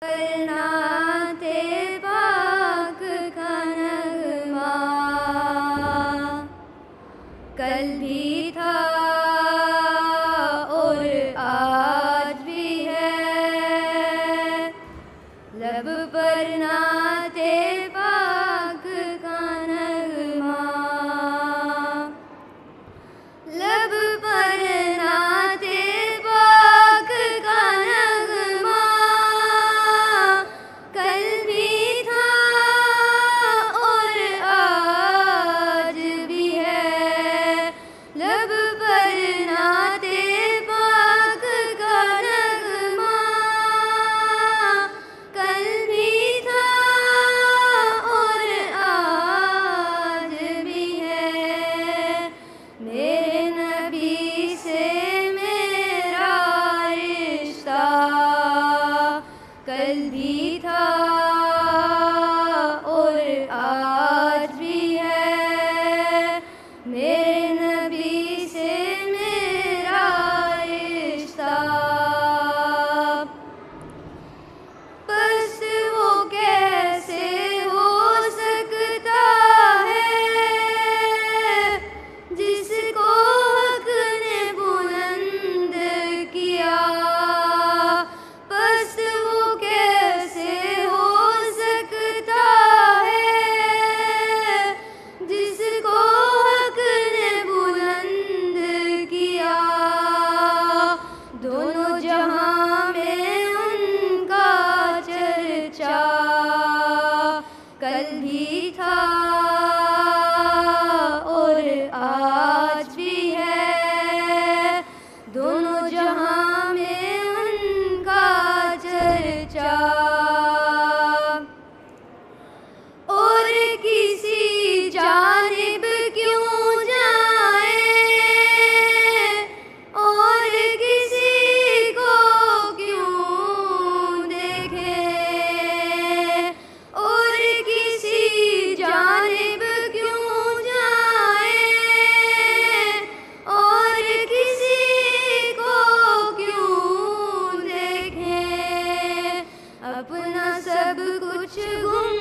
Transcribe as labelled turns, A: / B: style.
A: नाते पाक का नगमा कल भी था और आज भी है। लब पर नाते पाक का नगमा, लब पर नाते पाक का नगमा कल भी था और आज भी है। लब पर नाते पाक का नगमा कल भी था और आज भी है। मेरे नबी से मेरा रिश्ता कल भी था और आज भी है। मेरे नबी से मेरा रिश्ता, बस वो कैसे हो सकता है जिसको हक ने बुलंद किया। बस वो कैसे हो सकता है जिसको हक ने बुलंद किया। दोनों जहां में उनका चर्चा कल भी था और आज भी है। दोनों जहां में उनका चर्चा, और किसी जानिब क्यों जाए और किसी को क्यों देखे, और किसी जानिब क्यों जाए और किसी को क्यों देखे। अपना सब कुछ गुम